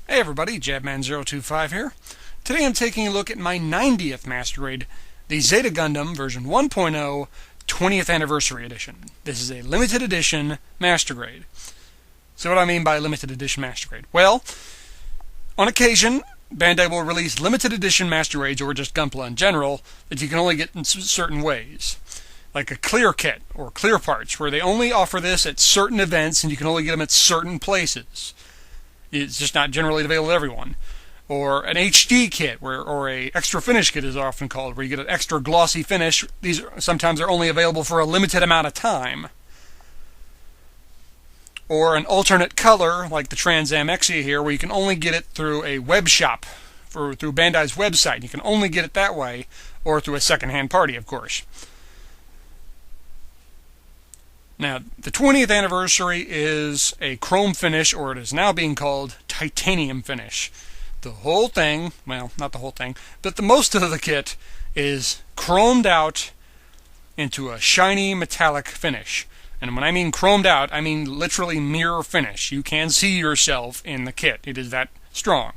Hey everybody, Jabman025 here. Today I'm taking a look at my 90th Master Grade, the Zeta Gundam version 1.0 20th Anniversary Edition. This is a limited edition Master Grade. So what do I mean by limited edition Master Grade? Well, on occasion, Bandai will release limited edition Master Grades, or just Gunpla in general, that you can only get in certain ways. Like a clear kit, or clear parts, where they only offer this at certain events and you can only get them at certain places. It's just not generally available to everyone. Or an HD kit, or a extra finish kit is often called, where you get an extra glossy finish. These sometimes are only available for a limited amount of time. Or an alternate color, like the Trans Am Exia here, where you can only get it through a web shop, through Bandai's website. You can only get it that way, or through a second-hand party, of course. Now, the 20th anniversary is a chrome finish, or it is now being called titanium finish. The whole thing, well, not the whole thing, but the most of the kit is chromed out into a shiny metallic finish. And when I mean chromed out, I mean literally mirror finish. You can see yourself in the kit. It is that strong.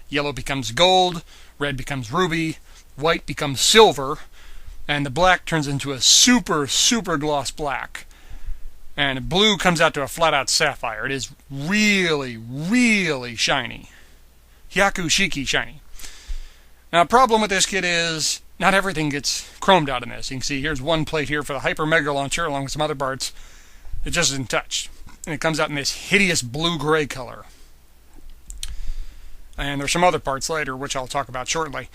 Yellow becomes gold, red becomes ruby, white becomes silver, and the black turns into a super, super gloss black. And blue comes out to a flat-out sapphire. It is really, really shiny. Hyaku Shiki shiny. Now, the problem with this kit is not everything gets chromed out in this. You can see here's one plate here for the Hyper Mega Launcher, along with some other parts. It just isn't touched. And it comes out in this hideous blue-gray color. And there's some other parts later, which I'll talk about shortly.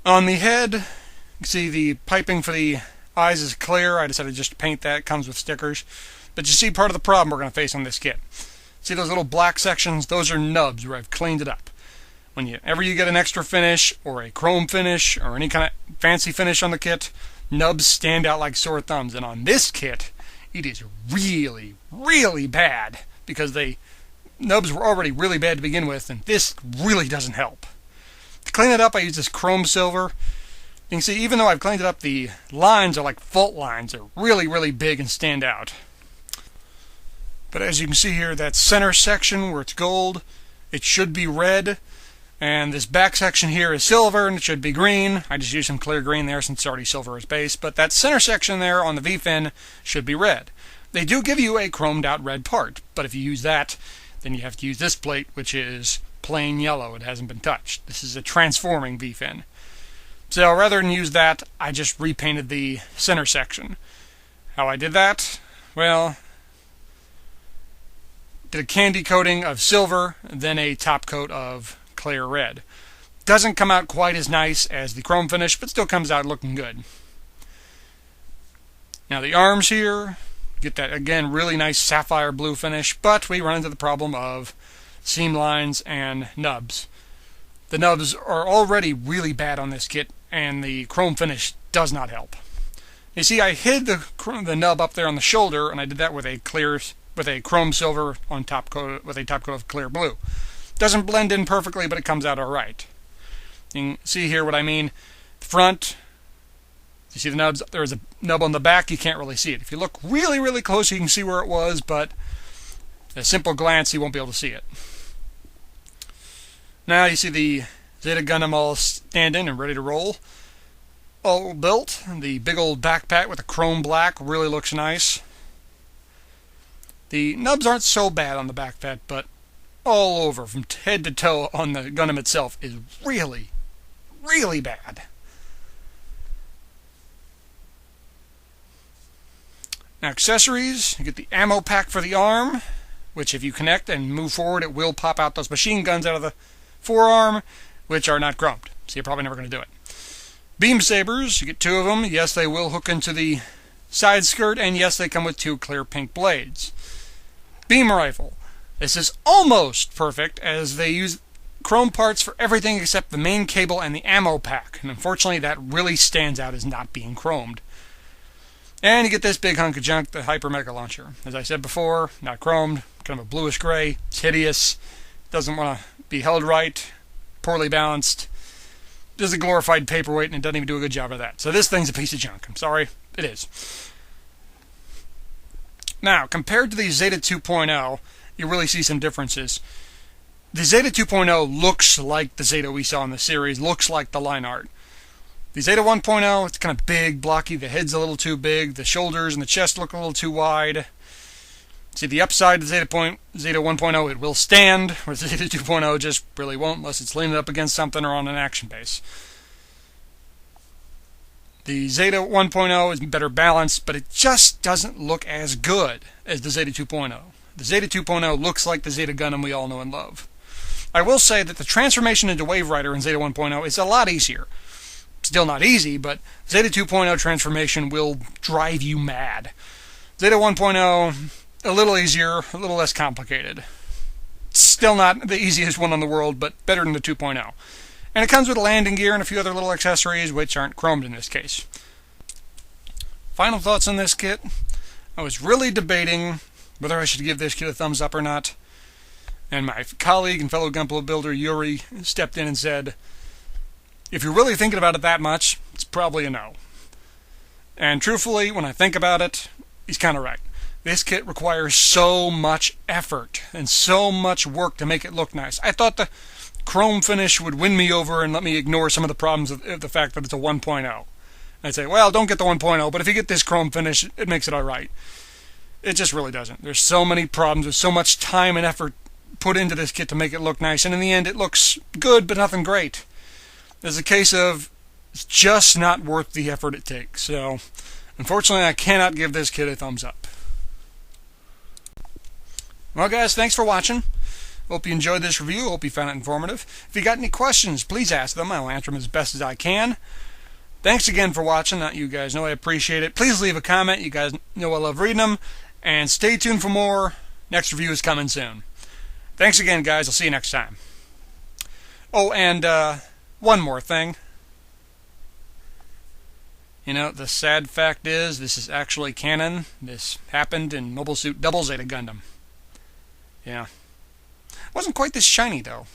On the head, you can see the piping for the eyes is clear. I decided just to paint that. It comes with stickers. But you see part of the problem we're going to face on this kit. See those little black sections? Those are nubs where I've cleaned it up. Whenever you get an extra finish, or a chrome finish, or any kind of fancy finish on the kit, nubs stand out like sore thumbs. And on this kit, it is really, really bad. Because nubs were already really bad to begin with, and this really doesn't help. To clean it up, I use this chrome silver. You can see, even though I've cleaned it up, the lines are like fault lines. They're really, really big and stand out. But as you can see here, that center section where it's gold, it should be red. And this back section here is silver, and it should be green. I just used some clear green there since it's already silver as base. But that center section there on the V-fin should be red. They do give you a chromed out red part. But if you use that, then you have to use this plate, which is plain yellow. It hasn't been touched. This is a transforming V-fin. So rather than use that, I just repainted the center section. How I did that? Well, did a candy coating of silver, then a top coat of clear red. Doesn't come out quite as nice as the chrome finish, but still comes out looking good. Now the arms here, get that, again, really nice sapphire blue finish, but we run into the problem of seam lines and nubs. The nubs are already really bad on this kit, and the chrome finish does not help. You see, I hid the nub up there on the shoulder, and I did that with a chrome silver on top coat, with a top coat of clear blue. Doesn't blend in perfectly, but it comes out all right. You can see here what I mean. The front, you see the nubs. There's a nub on the back. You can't really see it. If you look really, really close, you can see where it was, but at a simple glance, you won't be able to see it. Now you see the Zeta Gundam all standing and ready to roll. All built. The big old backpack with the chrome black really looks nice. The nubs aren't so bad on the backpack, but all over from head to toe on the Gundam itself is really, really bad. Now accessories, you get the ammo pack for the arm, which if you connect and move forward, it will pop out those machine guns out of the forearm, which are not chromed, so you're probably never going to do it. Beam sabers, you get 2 of them. Yes, they will hook into the side skirt, and yes, they come with 2 clear pink blades. Beam rifle. This is almost perfect, as they use chrome parts for everything except the main cable and the ammo pack, and unfortunately that really stands out as not being chromed. And you get this big hunk of junk, the Hyper Mega Launcher. As I said before, not chromed, kind of a bluish gray. It's hideous. Doesn't want to be held right. Poorly balanced. This is a glorified paperweight, and it doesn't even do a good job of that. So this thing's a piece of junk. I'm sorry. It is. Now, compared to the Zeta 2.0, you really see some differences. The Zeta 2.0 looks like the Zeta we saw in the series, looks like the line art. The Zeta 1.0, it's kind of big, blocky, the head's a little too big, the shoulders and the chest look a little too wide. See, the upside of Zeta 1.0, it will stand, where Zeta 2.0 just really won't unless it's leaning up against something or on an action base. The Zeta 1.0 is better balanced, but it just doesn't look as good as the Zeta 2.0. The Zeta 2.0 looks like the Zeta Gundam we all know and love. I will say that the transformation into Wave Rider in Zeta 1.0 is a lot easier. Still not easy, but Zeta 2.0 transformation will drive you mad. Zeta 1.0, a little easier, a little less complicated. Still not the easiest one in the world, but better than the 2.0. And it comes with a landing gear and a few other little accessories, which aren't chromed in this case. Final thoughts on this kit. I was really debating whether I should give this kit a thumbs up or not. And my colleague and fellow Gunpla builder, Yuri, stepped in and said, if you're really thinking about it that much, it's probably a no. And truthfully, when I think about it, he's kind of right. This kit requires so much effort and so much work to make it look nice. I thought the chrome finish would win me over and let me ignore some of the problems of the fact that it's a 1.0. I'd say, well, don't get the 1.0, but if you get this chrome finish, it makes it alright. It just really doesn't. There's so many problems. There's so much time and effort put into this kit to make it look nice, and in the end, it looks good, but nothing great. It's a case of it's just not worth the effort it takes. So, unfortunately, I cannot give this kit a thumbs up. Well, guys, thanks for watching. Hope you enjoyed this review. Hope you found it informative. If you got any questions, please ask them. I'll answer them as best as I can. Thanks again for watching. You guys know I appreciate it. Please leave a comment. You guys know I love reading them. And stay tuned for more. Next review is coming soon. Thanks again, guys. I'll see you next time. Oh, and one more thing. You know, the sad fact is, this is actually canon. This happened in Mobile Suit Double Zeta Gundam. Yeah. Wasn't quite this shiny, though.